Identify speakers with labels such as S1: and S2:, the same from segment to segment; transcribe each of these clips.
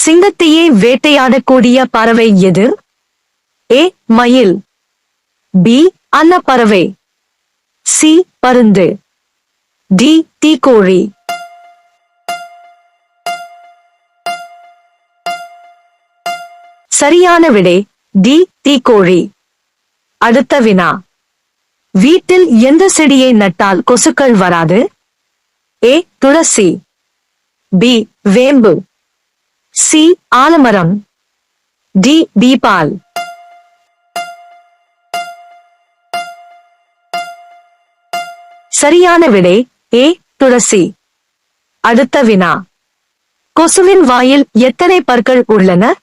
S1: சிங்கத்தையே வேட்டையாடக்கூடிய பறவை எது? ஏ மயில், பி அன்னப்பறவை, சி பருந்து, டி தீக்கோழி. சரியான விடை டி தீக்கோழி. அடுத்த வினா, வீட்டில் எந்த செடியை நட்டால் கொசுக்கள் வராது? ஏ துளசி, பி வேம்பு, சி ஆலமரம், டி பீப்பால். சரியான விடை ஏ துளசி. அடுத்த வினா, கொசுவின் வாயில் எத்தனை பற்கள் உள்ளன?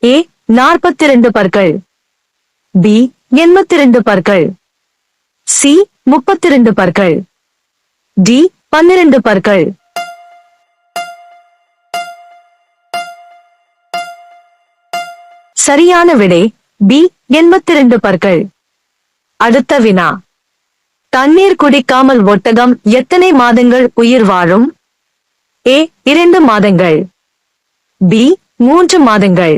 S1: ஏ 42 பற்கள், பி 82 பற்கள், சி 32 பற்கள், டி 12 பற்கள். சரியான விடை பி 82 பற்கள். அடுத்த வினா, தண்ணீர் குடிக்காமல் ஒட்டகம் எத்தனை மாதங்கள் உயிர் வாழும்? ஏ 2 மாதங்கள், பி 3 மாதங்கள்,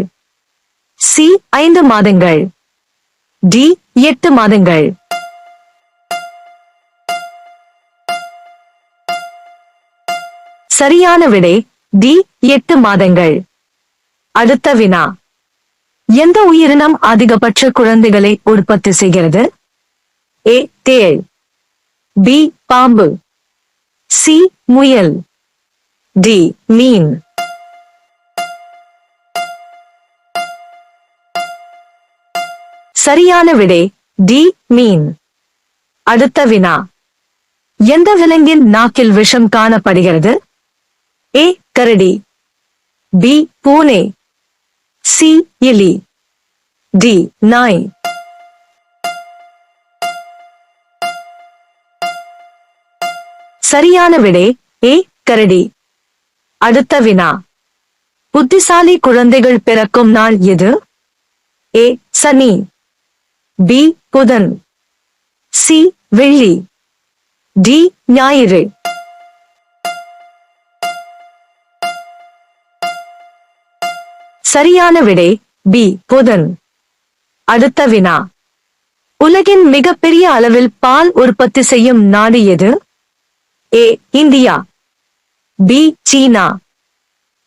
S1: சி 5 மாதங்கள், டி 8 மாதங்கள். சரியான விடை டி 8 மாதங்கள். அடுத்த வினா, எந்த உயிரினம் அதிகபட்ச குழந்தைகளை உற்பத்தி செய்கிறது? ஏ தேள், பி பாம்பு, சி முயல், டி மீன். சரியான விடை டி மீன். அடுத்த வினா, எந்த விலங்கின் நாக்கில் விஷம் காணப்படுகிறது? ஏ கரடி, பி பூனை, சி எலி, டி நாய். சரியான விடை ஏ கரடி. அடுத்த வினா, புத்திசாலி குழந்தைகள் பிறக்கும் நாள் எது? ஏ சனி, பி புதன், சி வெள்ளி, டி ஞாயிறு. சரியான விடை பி புதன். அடுத்த வினா, உலகின் மிகப்பெரிய அளவில் பால் உற்பத்தி செய்யும் நாடு எது? ஏ இந்தியா, பி சீனா,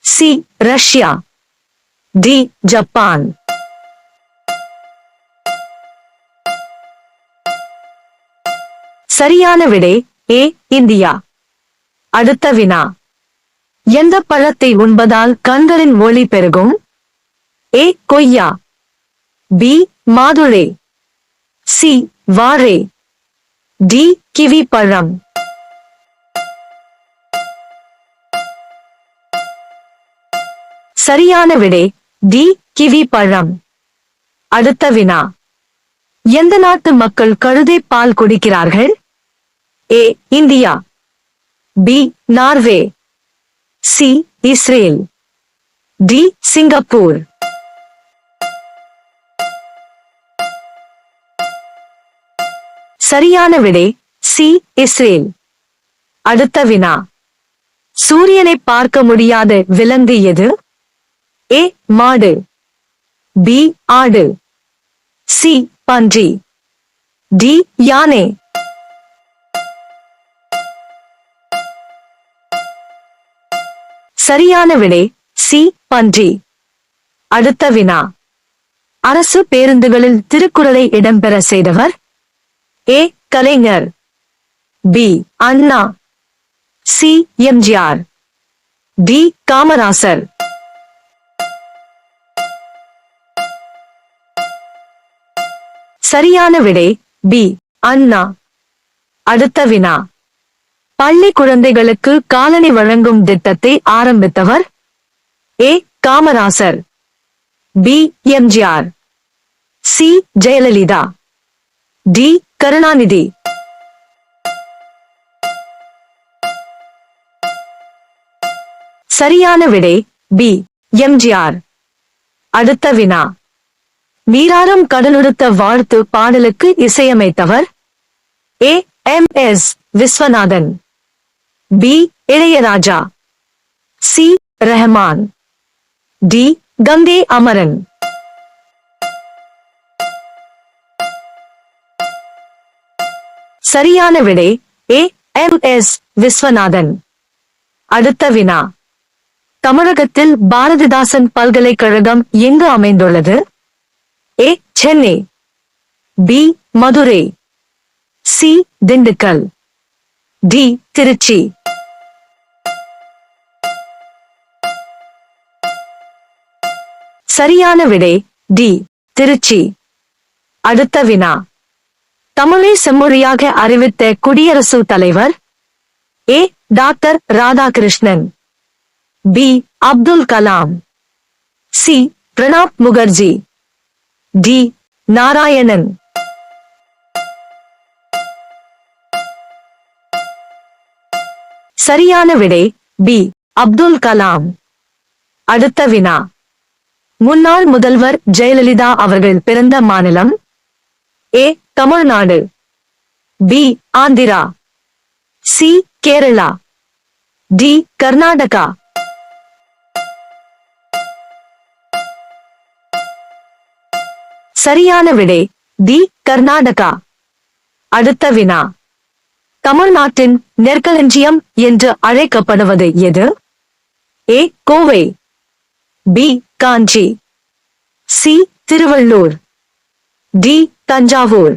S1: சி ரஷ்யா, டி ஜப்பான். சரியான விடை ஏ இந்தியா. அடுத்த வினா, எந்த பழத்தை உண்பதால் கண்களின் ஒளி பெருகும்? ஏ கொய்யா, பி மாதுளை, சி வாழை, டி கிவி பழம். சரியான விடை டி கிவி பழம். அடுத்த வினா, எந்த நாட்டு மக்கள் கழுதை பால் குடிக்கிறார்கள்? A India, B Norway, C Israel, D Singapore. சரியான விடை சி இஸ்ரேல். அடுத்த வினா, சூரியனை பார்க்க முடியாத விலங்கு எது? ஏ மாடு, பி ஆடு, சி பன்றி, டி யானை. சரியான விடை சி பன்றி. அடுத்த வினா, அரசு பேருந்துகளில் திருக்குறளை இடம்பெற செய்தவர்? ஏ கலைஞர், பி அண்ணா, சி எம்ஜிஆர், டி காமராசர். சரியான விடை பி அண்ணா. அடுத்த வினா, பள்ளி குழந்தைகளுக்கு காலணி வழங்கும் திட்டத்தை ஆரம்பித்தவர்? A Kamarajar, B MGR, C Jayalalithaa, D Karunanidhi. சரியான விடை பி எம்ஜிஆர். அடுத்த வினா, நீராறும் கடலுடுத்த வாழ்த்து பாடலுக்கு இசையமைத்தவர்? A M S Viswanathan, B Ilaiyaraaja, C Rahman, D Gangai Amaran. சரியான விடை ஏ எம்.எஸ். விஸ்வநாதன். அடுத்த வினா. தமிழகத்தில் பாரதிதாசன் பல்கலைக்கழகம் எங்கு அமைந்துள்ளது? A Chennai, B Madurai, C Dindigul, D Tiruchi. சரியான விடை டி திருச்சி. அடுத்த வினா. தமிழை செம்மொழியாக அறிவித்த குடியரசுத் தலைவர்? A doctor Radhakrishnan, B Abdul Kalam, C Pranab Mukherjee, D Narayanan. சரியான விடை பி அப்துல் கலாம். அடுத்த வினா. முன்னாள் முதல்வர் ஜெயலலிதா அவர்கள் பிறந்த மாநிலம்? A Tamil Nadu, B Andhra, C Kerala, D Karnataka. சரியான விடை டி கர்நாடகா. அடுத்த வினா. தமிழ்நாட்டின் நெற்களஞ்சியம் என்று அழைக்கப்படுவது எது? ஏ கோவை, பி காஞ்சி, சி திருவள்ளூர், டி தஞ்சாவூர்.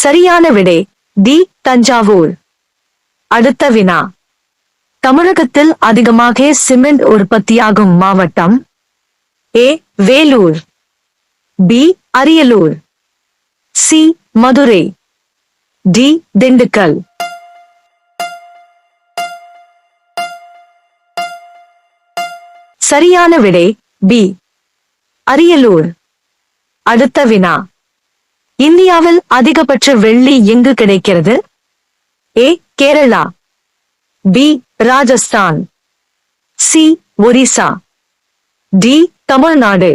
S1: சரியான விடை டி தஞ்சாவூர். அடுத்த வினா. தமிழகத்தில் அதிகமாக சிமெண்ட் உற்பத்தியாகும் மாவட்டம்? A Vellore, B Ariyalur, C Madurai, D Dindigul. சரியான விடை பி அரியலூர். அடுத்த வினா. இந்தியாவில் அதிகபட்ச வெள்ளி எங்கு கிடைக்கிறது? A Kerala, B Rajasthan, C Orissa, D Tamil Nadu.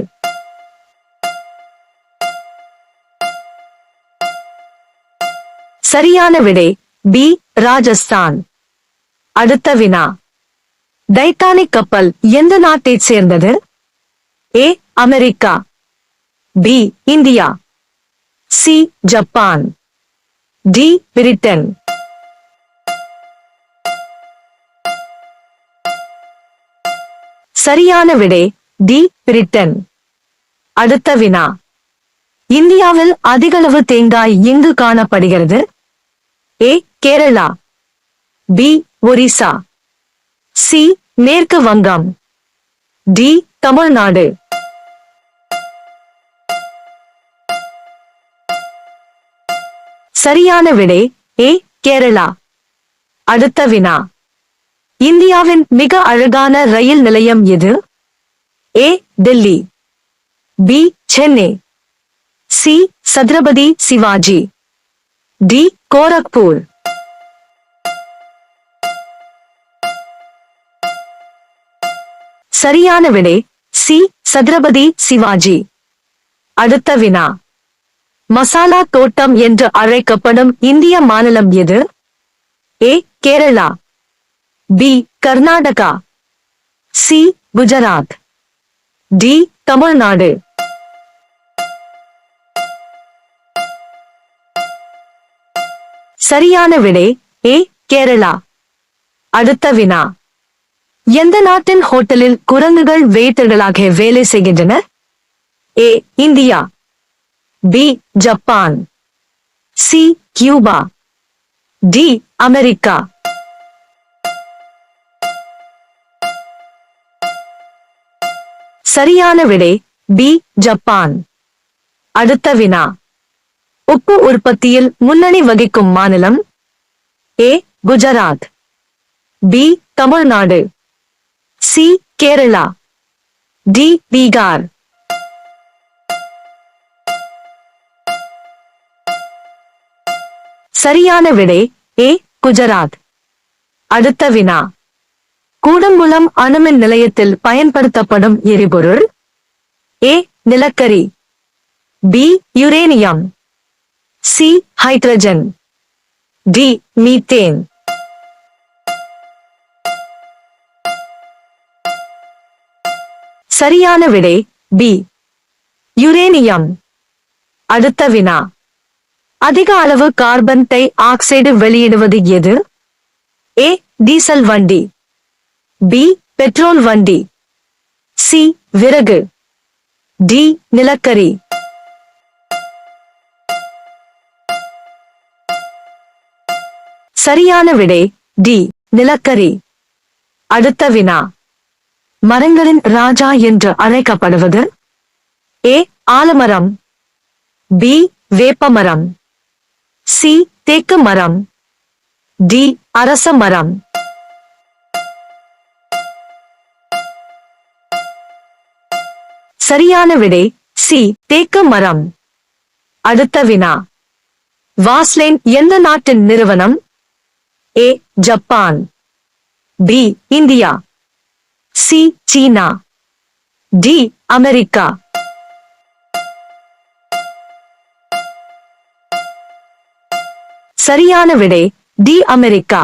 S1: சரியான விடை பி ராஜஸ்தான். அடுத்த வினா. டைட்டானிக் கப்பல் எந்த நாட்டைச் சேர்ந்தது? A America, B India, C Japan, D Britain. சரியான விடை டி பிரிட்டன். அடுத்த வினா. இந்தியாவில் அதிகளவு தேங்காய் எங்கு காணப்படுகிறது? ஏ கேரளா, பி ஒரிசா, சி மேற்கு வங்கம், டி தமிழ்நாடு. சரியான விடை ஏ கேரளா. அடுத்த வினா. இந்தியாவின் மிக அழகான ரயில் நிலையம் எது? A Delhi, B Chennai, C Chhatrapati Shivaji, D Gorakhpur. சரியான விடை சி சத்ரபதி சிவாஜி. அடுத்த வினா. மசாலா தோட்டம் என்று அழைக்கப்படும் இந்திய மாநிலம் எது? A Kerala, B Karnataka, C Gujarat, D Tamil Nadu. சரியான விடை ஏ கேரளா. அடுத்த வினா. எந்த நாட்டின் ஹோட்டலில் குரங்குகள் வெயிட்டர்களாக வேலை செய்கின்றனர்? A India, B Japan, C Cuba, D America. சரியான விடை பி ஜப்பான். அடுத்த வினா. உப்பு உற்பத்தியில் முன்னணி வகிக்கும் மாநிலம்? A Gujarat, B Tamil Nadu, C Kerala, D Bihar. சரியான விடை ஏ குஜராத். அடுத்த வினா. கூடங்குளம் அணுமின் நிலையத்தில் பயன்படுத்தப்படும் எரிபொருள்? ஏ நிலக்கரி, B uranium, C hydrogen, D methane. சரியான விடை பி யுரேனியம். அடுத்த வினா, அதிக அளவு கார்பன் டை ஆக்சைடு வெளியிடுவது எது? ஏ டீசல் வண்டி, பி பெட்ரோல் வண்டி, சி விறகு, டி நிலக்கரி. சரியான விடை டி நிலக்கரி. அடுத்த வினா, மரங்களின் ராஜா என்று அழைக்கப்படுவது? ஏ ஆலமரம், பி வேப்பமரம், சி தேக்கு மரம், டி அரச மரம். சரியான விடை சி தேக்கு மரம். அடுத்த வினா, வாஸ்லைன் எந்த நாட்டின் நிறுவனம்? A Japan, B India, C சீனா, டி அமெரிக்கா. சரியான விடை டி அமெரிக்கா.